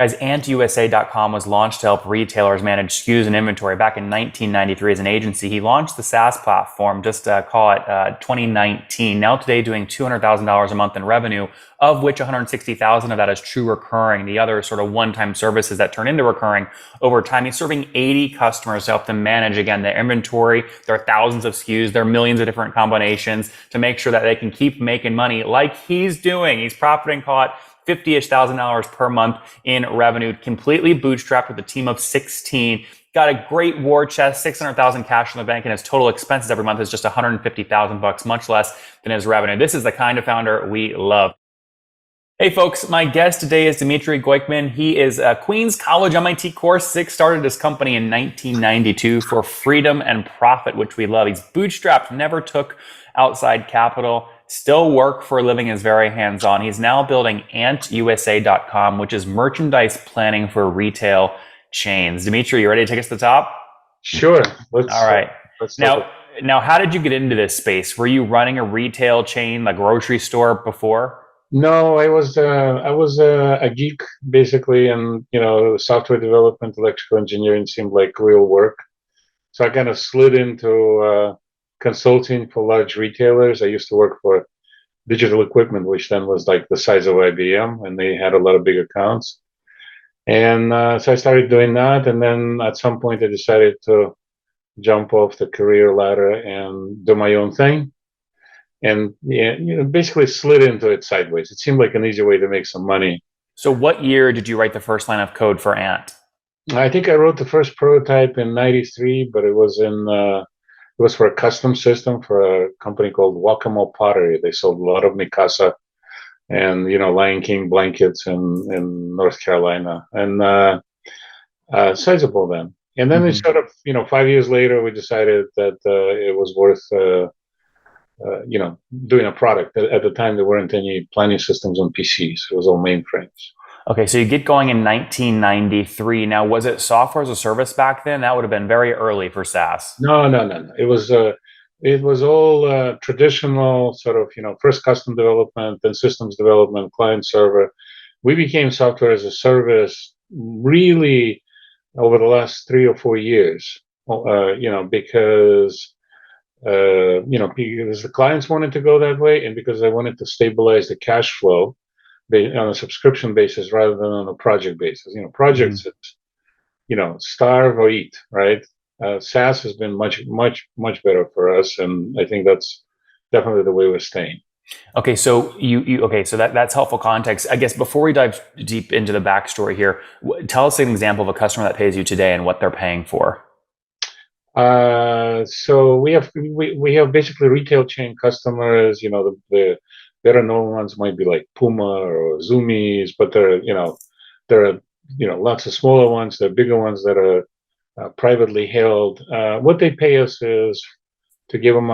Guys, AntUSA.com was launched to help retailers manage SKUs and inventory back in 1993 as an agency. He launched the SaaS platform, just call it 2019. Now today doing $200,000 a month in revenue, of which 160,000 of that is true recurring. The other sort of one-time services that turn into recurring over time. He's serving 80 customers to help them manage, again, their inventory. There are thousands of SKUs. There are millions of different combinations to make sure that they can keep making money like he's doing. He's profiting, call it $50,000 per month in revenue, completely bootstrapped with a team of 16. Got a great war chest, 600,000 cash in the bank, and his total expenses every month is just 150,000 bucks, much less than his revenue. This is the kind of founder we love. Hey folks, my guest today is Dmitry Goikman. He is a Queens College MIT course 6, started his company in 1992 for freedom and profit, which we love. He's bootstrapped, never took outside capital, still work for a living, is very hands-on. He's now building AntUSA.com, which is merchandise planning for retail chains. Dmitry, you ready to take us to the top? Sure. All right. Now, how did you get into this space? Were you running a retail chain, like grocery store before? No, I was a geek basically, and software development, electrical engineering seemed like real work. So I kind of slid into consulting for large retailers. I used to work for Digital Equipment, which then was like the size of IBM, and they had a lot of big accounts. And so I started doing that, and then at some point I decided to jump off the career ladder and do my own thing. And basically slid into it sideways. It seemed like an easy way to make some money. So what year did you write the first line of code for Ant? I think I wrote the first prototype in '93, but it was for a custom system for a company called Waccamo Pottery. They sold a lot of Mikasa and Lion King blankets in North Carolina, and sizable then. And then we sort of 5 years later we decided that it was worth doing a product. At the time, there weren't any planning systems on PCs. It was all mainframes. Okay, so you get going in 1993. Now, was it software as a service back then? That would have been very early for SaaS. No. It was all traditional sort of, first custom development, then systems development, client server. We became software as a service really over the last 3 or 4 years, because the clients wanted to go that way, and because I wanted to stabilize the cash flow on a subscription basis rather than on a project basis. Projects, starve or eat, right? SaaS has been much better for us, and I think that's definitely the way we're staying. Okay, so so that's helpful context. I guess before we dive deep into the backstory here, tell us an example of a customer that pays you today and what they're paying for. So we have basically retail chain customers. The better known ones might be like Puma or Zumiez, but there are lots of smaller ones. There are bigger ones that are privately held. What they pay us is to give them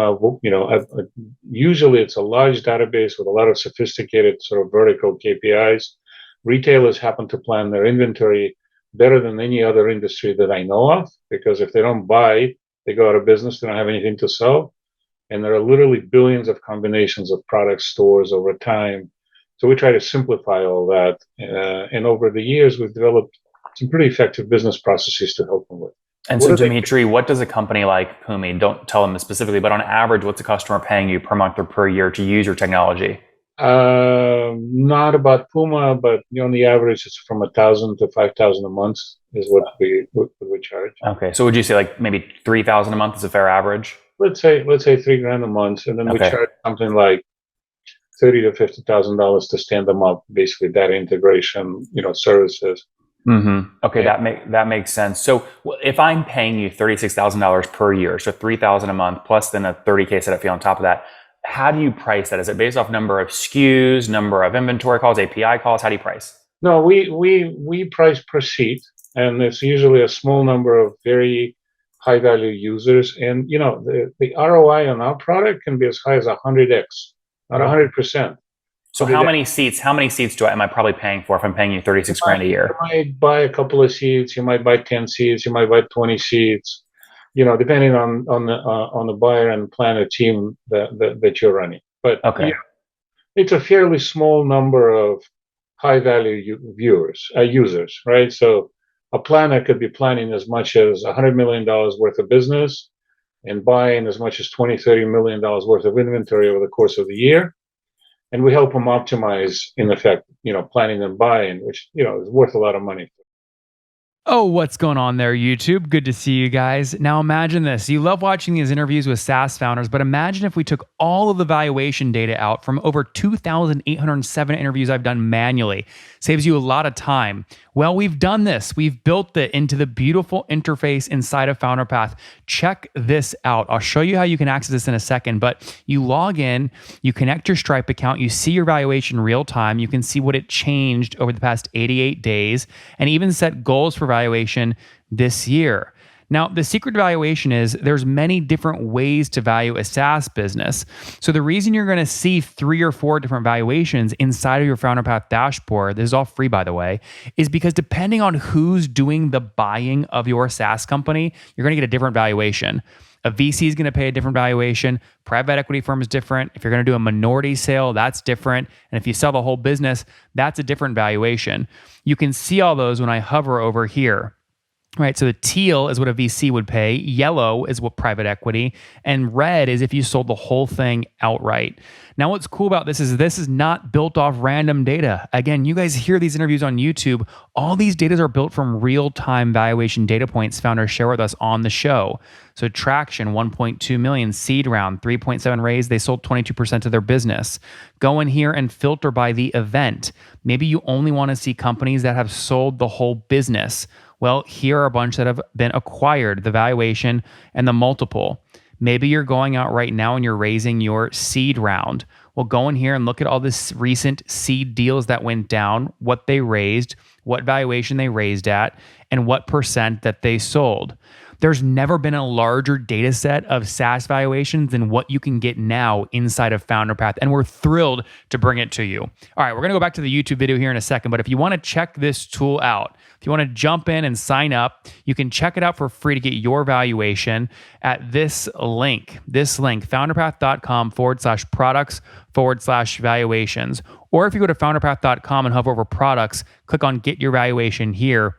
usually it's a large database with a lot of sophisticated sort of vertical KPIs. Retailers happen to plan their inventory better than any other industry that I know of, because if they don't buy, they go out of business. They don't have anything to sell. And there are literally billions of combinations of product stores over time. So we try to simplify all that. And over the years, we've developed some pretty effective business processes to help them with. And so, Dmitry, what does a company like Pumi, don't tell them specifically, but on average, what's a customer paying you per month or per year to use your technology? Not about Puma, but on the average, it's from 1,000 to 5,000 a month is what we charge. Okay, so would you say like maybe 3,000 a month is a fair average? Let's say $3,000 a month, and then we charge something like $30,000 to $50,000 to stand them up. Basically, data integration, services. Okay, that makes sense. So if I'm paying you $36,000 per year, so $3,000 a month plus then a 30K setup fee on top of that, how do you price that? Is it based off number of SKUs, number of inventory calls, API calls? How do you price? No, we price per seat, and it's usually a small number of very high value users. And the ROI on our product can be as high as 100x, not 100%. So how many seats am I probably paying for if I'm paying you 36 grand a year? You might buy a couple of seats, you might buy 10 seats, you might buy 20 seats, depending on the buyer and planner team that you're running. But it's a fairly small number of high value users, right? So a planner could be planning as much as $100 million worth of business and buying as much as 20, $30 million worth of inventory over the course of the year. And we help them optimize, in effect, planning and buying, which, is worth a lot of money. Oh, what's going on there, YouTube? Good to see you guys. Now imagine this. You love watching these interviews with SaaS founders, but imagine if we took all of the valuation data out from over 2,807 interviews I've done manually. Saves you a lot of time. Well, we've done this. We've built it into the beautiful interface inside of FounderPath. Check this out. I'll show you how you can access this in a second, but you log in, you connect your Stripe account, you see your valuation real time, you can see what it changed over the past 88 days, and even set goals for valuation this year. Now, the secret to valuation is there's many different ways to value a SaaS business. So the reason you're going to see 3 or 4 different valuations inside of your FounderPath dashboard, this is all free by the way, is because depending on who's doing the buying of your SaaS company, you're going to get a different valuation. A VC is going to pay a different valuation. Private equity firm is different. If you're going to do a minority sale, that's different. And if you sell the whole business, that's a different valuation. You can see all those when I hover over here. Right, so the teal is what a VC would pay, yellow is what private equity, and red is if you sold the whole thing outright. Now, what's cool about this is not built off random data. Again, you guys hear these interviews on YouTube. All these data are built from real-time valuation data points founders share with us on the show. So traction, 1.2 million, seed round, 3.7 raise, they sold 22% of their business. Go in here and filter by the event. Maybe you only want to see companies that have sold the whole business. Well, here are a bunch that have been acquired, the valuation and the multiple. Maybe you're going out right now and you're raising your seed round. Well, go in here and look at all this recent seed deals that went down, what they raised, what valuation they raised at, and what percent that they sold. There's never been a larger data set of SaaS valuations than what you can get now inside of FounderPath, and we're thrilled to bring it to you. All right, we're going to go back to the YouTube video here in a second, but if you want to check this tool out, if you want to jump in and sign up, you can check it out for free to get your valuation at this link, founderpath.com/products/valuations. Or if you go to founderpath.com and hover over products, click on get your valuation here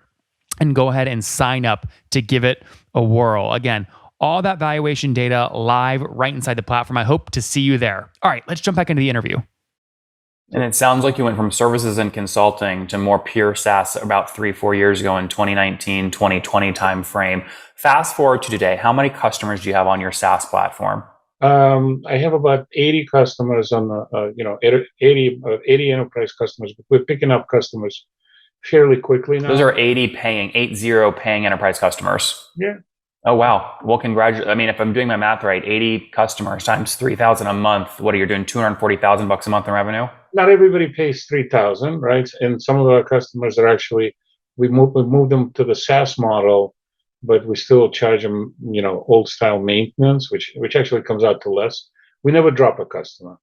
and go ahead and sign up to give it a whirl. Again, all that valuation data live right inside the platform. I hope to see you there. All right, let's jump back into the interview. And it sounds like you went from services and consulting to more pure SaaS about 3-4 years ago in 2019, 2020 timeframe. Fast forward to today, how many customers do you have on your SaaS platform? I have about 80 customers on the, 80 enterprise customers. But we're picking up customers fairly quickly now. Those are 80 paying enterprise customers. Yeah. Oh, wow. Well, congratulations. I mean, if I'm doing my math right, 80 customers times 3,000 a month. What are you doing? $240,000 a month in revenue? Not everybody pays 3,000, right? And some of our customers are actually, we moved them to the SaaS model, but we still charge them, old style maintenance, which actually comes out to less. We never drop a customer.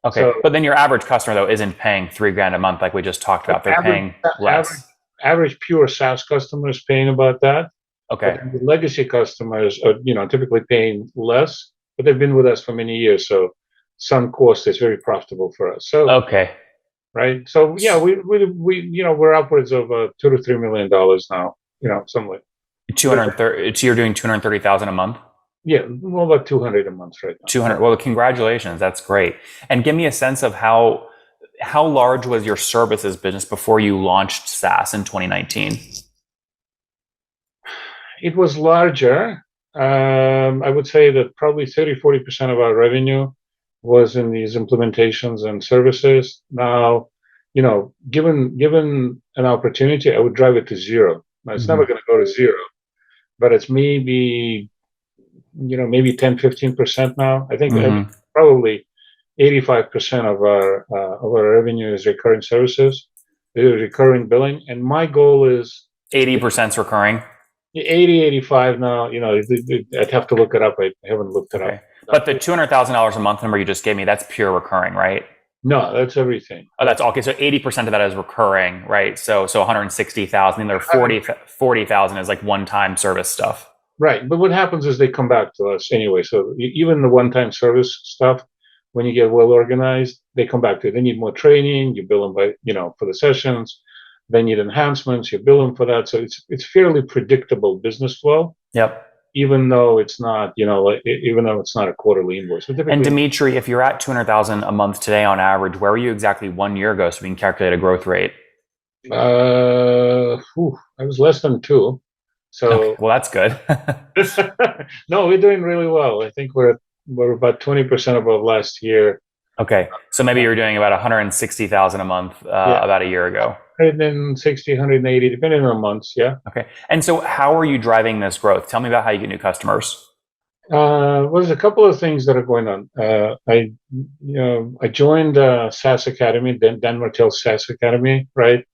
Okay, so, but then your average customer though isn't paying $3,000 a month like we just talked about. They're paying less. Average pure SaaS customers paying about that. Okay. But the legacy customers are, typically paying less, but they've been with us for many years, so sunk cost is very profitable for us. So okay, right. So yeah, we're upwards of $2 to $3 million now. Somewhere. 230. So you're doing 230,000 a month. Yeah, well, about 200 a month right now. 200. Well, congratulations. That's great. And give me a sense of how large was your services business before you launched SaaS in 2019? It was larger. I would say that probably 30-40% of our revenue was in these implementations and services. Now, given an opportunity, I would drive it to zero. Now, it's never going to go to zero, but it's maybe 10-15% now. I think probably 85% of our revenue is recurring services, recurring billing, and my goal is 80% is recurring. 85 now. I'd have to look it up. I haven't looked it up. But the $200,000 a month number you just gave me, that's pure recurring, right? No, that's everything. Oh, that's okay. So 80% of that is recurring, right? So 160,000, and there 40,000 is like one-time service stuff. Right, but what happens is they come back to us anyway. So even the one-time service stuff, when you get well organized, they come back to it. They need more training. You bill them by, for the sessions. They need enhancements. You bill them for that. So it's fairly predictable business flow. Yep. Even though it's not, even though it's not a quarterly invoice. And Dmitry, if you're at 200,000 a month today on average, where were you exactly 1 year ago, so we can calculate a growth rate? I was less than 2. So okay. Well, that's good. No, we're doing really well. I think we're about 20% above last year. Okay, so maybe you're doing about 160,000 a month about a year ago. 160, 180, depending on months. Yeah. Okay, and so how are you driving this growth? Tell me about how you get new customers. Well, there's a couple of things that are going on. I joined SaaS Academy, Dan Martell's SaaS Academy, right?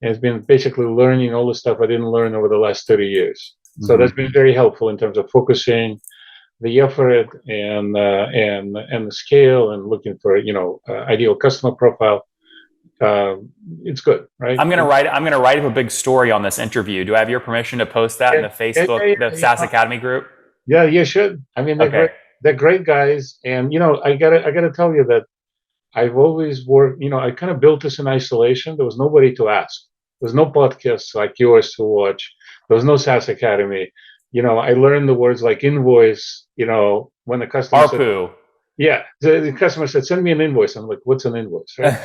And it's been basically learning all the stuff I didn't learn over the last 30 years. So that's been very helpful in terms of focusing the effort and the scale and looking for ideal customer profile. It's good, right? I'm gonna write up a big story on this interview. Do I have your permission to post that in the Facebook, the SaaS Academy group? Yeah, you should. I mean, they're great guys, and I gotta tell you that I've always worked. I kind of built this in isolation. There was nobody to ask. There was no podcasts like yours to watch. There was no SaaS Academy. I learned the words like invoice. When the customer ARPU. Yeah, the customer said, "Send me an invoice." I'm like, "What's an invoice?" Right?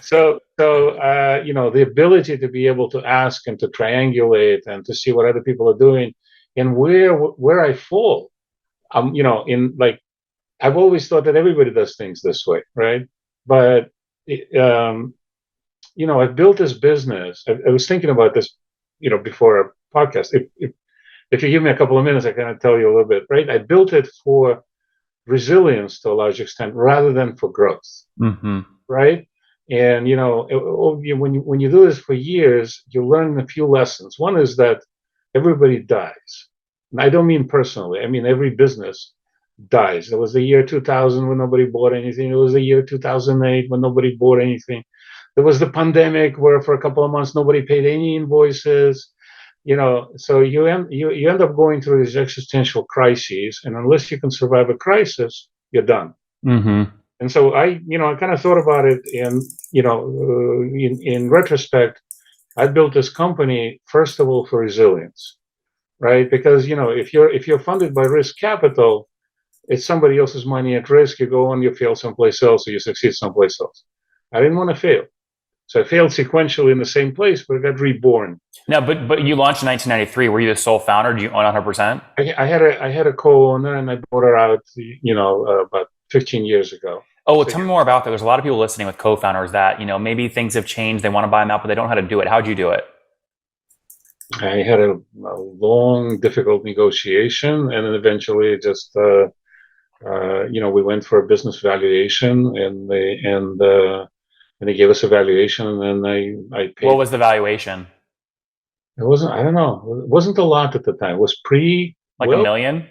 So the ability to be able to ask and to triangulate and to see what other people are doing and where I fall. I've always thought that everybody does things this way, right? But I've built this business. I was thinking about this, before our podcast. If you give me a couple of minutes, I kind of tell you a little bit, right? I built it for resilience to a large extent rather than for growth, right? And when you do this for years, you learn a few lessons. One is that everybody dies, and I don't mean personally. I mean every business dies. There was the year 2000 when nobody bought anything. There was the year 2008 when nobody bought anything. There was the pandemic where for a couple of months nobody paid any invoices. So you end up going through these existential crises, and unless you can survive a crisis, you're done. And so I kind of thought about it, and in retrospect, I built this company first of all for resilience, right? Because if you're funded by risk capital, it's somebody else's money at risk. You go on, you fail someplace else, or you succeed someplace else. I didn't want to fail. So I failed sequentially in the same place, but I got reborn. No, but you launched in 1993. Were you the sole founder? Do you own 100%? I had a co-owner, and I bought her out, about 15 years ago. Oh, well, tell me more about that. There's a lot of people listening with co-founders that, maybe things have changed. They want to buy them out, but they don't know how to do it. How'd you do it? I had a long, difficult negotiation, and then eventually just, we went for a business valuation, and they gave us a valuation, and then I paid. What was the valuation? It wasn't, I don't know. It wasn't a lot at the time. It was $1 million?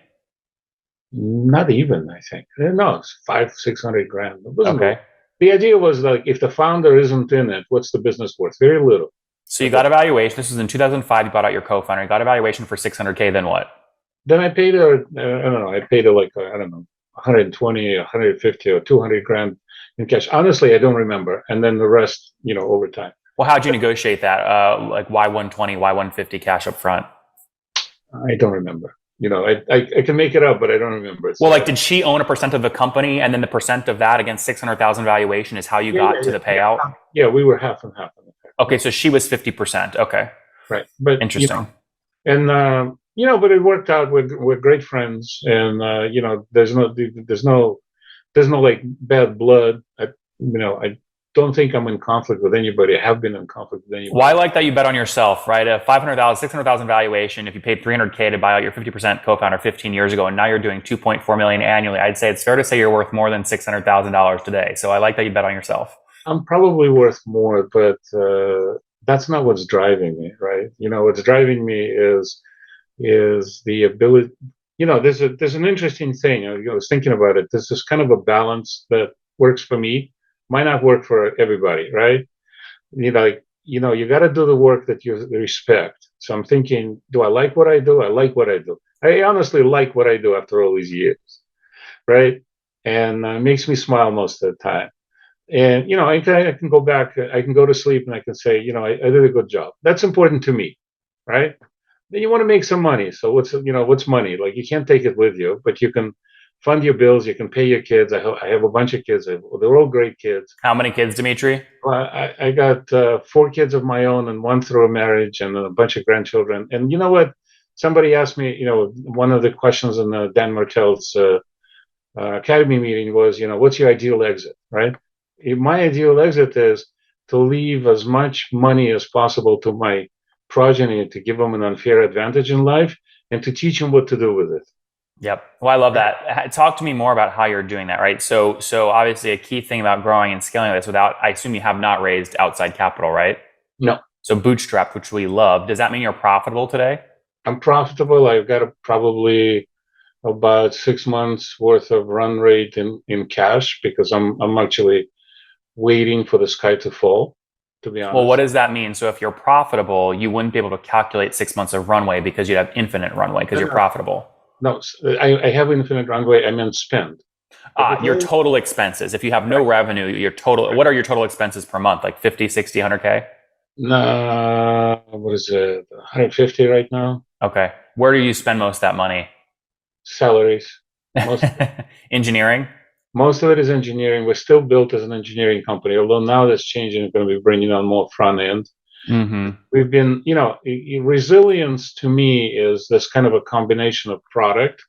Not even, I think. No, it's $500,000-600,000. It wasn't okay. The idea was like, if the founder isn't in it, what's the business worth? Very little. So you got a valuation. This was in 2005. You bought out your co-founder. You got a valuation for $600K. Then what? Then I paid her. I don't know. I paid her like 120, 150, or 200,000 in cash. Honestly, I don't remember. And then the rest, over time. Well, how'd you negotiate that? Like why 120, why 150 cash up front? I don't remember. I can make it up, but I don't remember. Well, like, did she own a percent of the company, and then the percent of that against 600,000 valuation is how you got to the payout? Yeah, we were half and half. Okay, so she was 50%. Okay, right. But interesting. But it worked out. We're great friends, and there's no like bad blood. I don't think I'm in conflict with anybody. I have been in conflict with anybody. Well, I like that you bet on yourself, right? A 500,000, 600,000 valuation. If you paid 300K to buy out your 50% co-founder 15 years ago, and now you're doing 2.4 million annually, I'd say it's fair to say you're worth more than $600,000 today. So I like that you bet on yourself. I'm probably worth more, but that's not what's driving me, right? What's driving me is the ability. There's an interesting thing. I was thinking about it. There's this kind of a balance that works for me. Might not work for everybody, right? You got to do the work that you respect. So I'm thinking, do I like what I do? I like what I do. I honestly like what I do after all these years, right? and makes me smile most of the time. And I can go back, I can go to sleep, and I can say, I did a good job. That's important to me, right? Then you want to make some money. So what's money? Like, you can't take it with you, but you can fund your bills. You can pay your kids. I have a bunch of kids. They're all great kids. How many kids, Dmitry? I got 4 kids of my own and one through a marriage and a bunch of grandchildren. And you know what? Somebody asked me, one of the questions in Dan Martell's Academy meeting was, what's your ideal exit, right? My ideal exit is to leave as much money as possible to my progeny, to give them an unfair advantage in life, and to teach them what to do with it. Yep. Well, I love that. Talk to me more about how you're doing that, right? So obviously a key thing about growing and scaling this I assume you have not raised outside capital, right? No. So Bootstrapped, which we love, does that mean you're profitable today? I'm profitable. I've got probably about 6 months worth of run rate in cash, because I'm actually waiting for the sky to fall, to be honest. Well, what does that mean? So if you're profitable, you wouldn't be able to calculate 6 months of runway because you'd have infinite runway because you're profitable. No, I have infinite runway. I meant spend. Your total expenses. If you have no revenue, what are your total expenses per month? Like 50, 60, 100K? No, what is it? 150 right now. Okay. Where do you spend most of that money? Salaries. Engineering? Most of it is engineering. We're still built as an engineering company, although now that's changing. We're going to be bringing on more front end. Mm-hmm. We've been, resilience to me is this kind of a combination of product.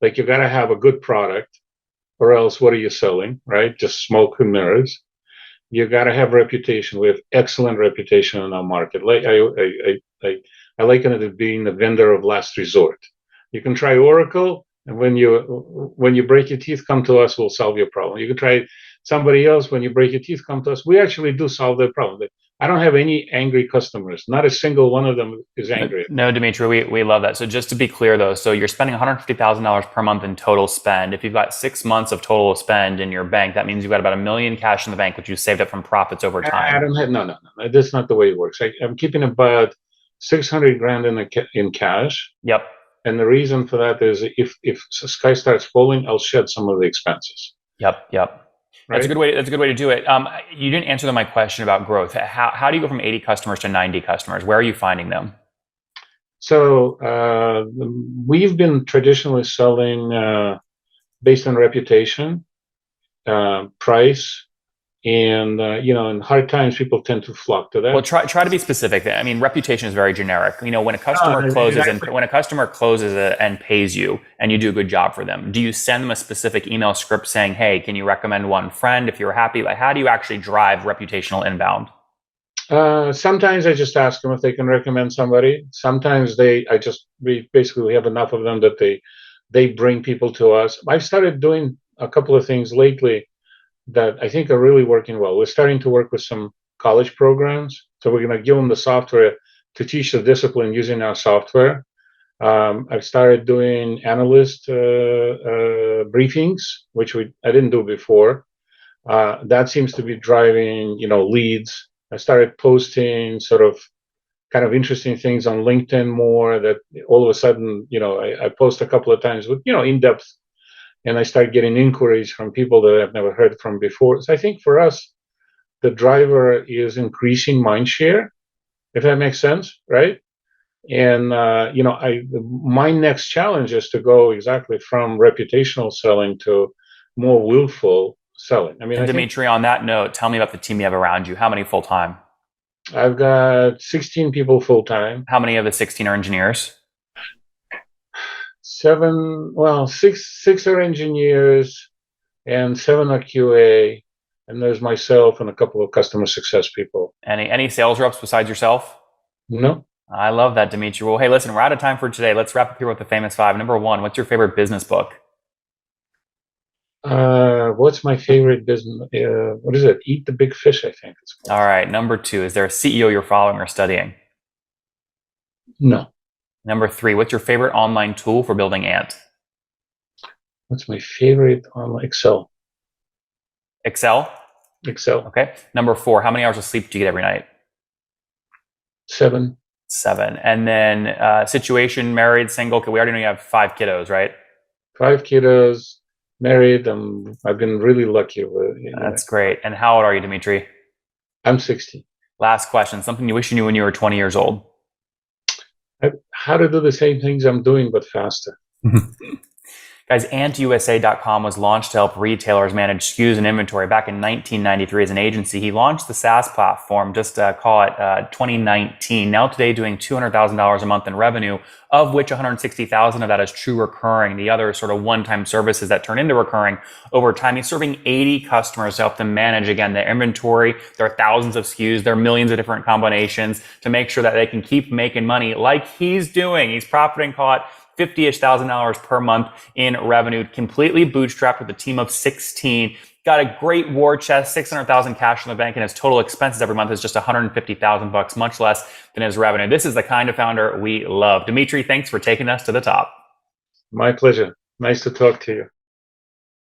Like, you got to have a good product, or else what are you selling, right? Just smoke and mirrors. You got to have reputation. We have excellent reputation in our market. Like, I liken it as being the vendor of last resort. You can try Oracle, and when you break your teeth, come to us. We'll solve your problem. You can try somebody else. When you break your teeth, come to us. We actually do solve their problem. I don't have any angry customers. Not a single one of them is angry. No, Dmitry, we love that. So just to be clear, though, so you're spending $150,000 per month in total spend. If you've got 6 months of total spend in your bank, that means you've got about $1 million cash in the bank, which you saved up from profits over time. I don't have no. That's not the way it works. I'm keeping about 600 grand in cash. Yep. And the reason for that is if the sky starts falling, I'll shed some of the expenses. Yep. Right? That's a good way to do it. You didn't answer my question about growth. How do you go from 80 customers to 90 customers? Where are you finding them? So we've been traditionally selling based on reputation, price, and in hard times, people tend to flock to that. Well, try to be specific. I mean, reputation is very generic. When a customer closes and pays you, and you do a good job for them, do you send them a specific email script saying, "Hey, can you recommend one friend if you're happy?" Like, how do you actually drive reputational inbound? Sometimes I just ask them if they can recommend somebody. Sometimes we have enough of them that they bring people to us. I've started doing a couple of things lately that I think are really working well. We're starting to work with some college programs. So we're going to give them the software to teach the discipline using our software. I've started doing analyst briefings, which I didn't do before. That seems to be driving, leads. I started posting sort of kind of interesting things on LinkedIn more, that all of a sudden, I post a couple of times with, in-depth, and I start getting inquiries from people that I've never heard from before. So I think for us, the driver is increasing mind share, if that makes sense, right? And my next challenge is to go exactly from reputational selling to more willful selling. I mean, and Dmitry, on that note, tell me about the team you have around you. How many full time? I've got 16 people full time. How many of the 16 are engineers? 6 are engineers and 7 are QA, and there's myself and a couple of customer success people. Any sales reps besides yourself? No. I love that, Dmitry. Well, hey, listen, we're out of time for today. Let's wrap up here with the famous 5. Number 1, what's your favorite business book? What's my favorite business? What is it? Eat the Big Fish, I think it's called. All right. Number 2, is there a CEO you're following or studying? No. Number 3, what's your favorite online tool for building Ant? What's my favorite online? Excel. Excel? Excel. Okay. Number 4, how many hours of sleep do you get every night? 7. And then situation, married, single. We already know you have 5 kiddos, right? 5 kiddos. Married. I've been really lucky with, That's great. And how old are you, Dmitry? I'm 60. Last question. Something you wish you knew when you were 20 years old. How to do the same things I'm doing, but faster. Guys, AntUSA.com was launched to help retailers manage SKUs and inventory back in 1993 as an agency. He launched the SaaS platform, just call it 2019. Now today doing $200,000 a month in revenue, of which 160,000 of that is true recurring. The other sort of one-time services that turn into recurring over time. He's serving 80 customers to help them manage, again, their inventory. There are thousands of SKUs. There are millions of different combinations to make sure that they can keep making money like he's doing. He's profiting, call it $50,000 per month in revenue, completely bootstrapped with a team of 16. Got a great war chest, 600,000 cash in the bank, and his total expenses every month is just 150,000 bucks, much less than his revenue. This is the kind of founder we love. Dmitry, thanks for taking us to the top. My pleasure. Nice to talk to you.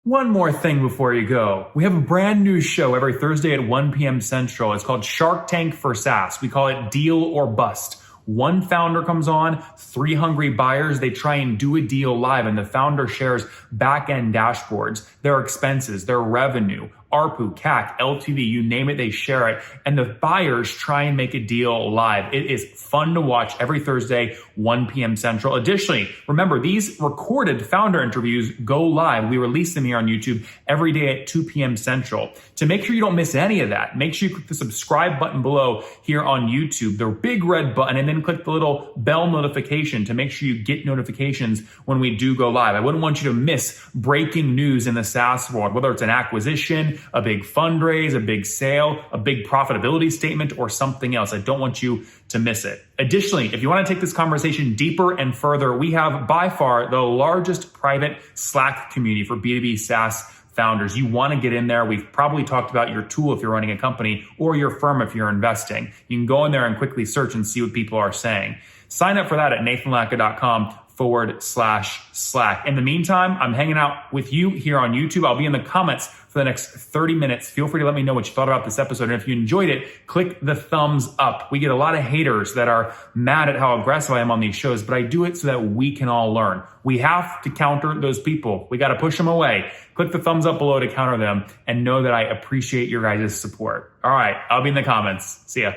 One more thing before you go. We have a brand new show every Thursday at 1 p.m. Central. It's called Shark Tank for SaaS. We call it Deal or Bust. One founder comes on, 3 hungry buyers, they try and do a deal live, and the founder shares back-end dashboards, their expenses, their revenue, ARPU, CAC, LTV, you name it, they share it. And the buyers try and make a deal live. It is fun to watch every Thursday, 1 p.m. Central. Additionally, remember, these recorded founder interviews go live. We release them here on YouTube every day at 2 p.m. Central. To make sure you don't miss any of that, make sure you click the subscribe button below here on YouTube, the big red button, and then click the little bell notification to make sure you get notifications when we do go live. I wouldn't want you to miss breaking news in the SaaS world, whether it's an acquisition, a big fundraise, a big sale, a big profitability statement, or something else. I don't want you to miss it. Additionally, if you want to take this conversation deeper and further, we have by far the largest private Slack community for B2B SaaS founders. You want to get in there. We've probably talked about your tool if you're running a company or your firm if you're investing. You can go in there and quickly search and see what people are saying. Sign up for that at nathanlatka.com/Slack. In the meantime, I'm hanging out with you here on YouTube. I'll be in the comments for the next 30 minutes. Feel free to let me know what you thought about this episode. And if you enjoyed it, click the thumbs up. We get a lot of haters that are mad at how aggressive I am on these shows, but I do it so that we can all learn. We have to counter those people. We got to push them away. Click the thumbs up below to counter them and know that I appreciate your guys' support. All right, I'll be in the comments. See ya.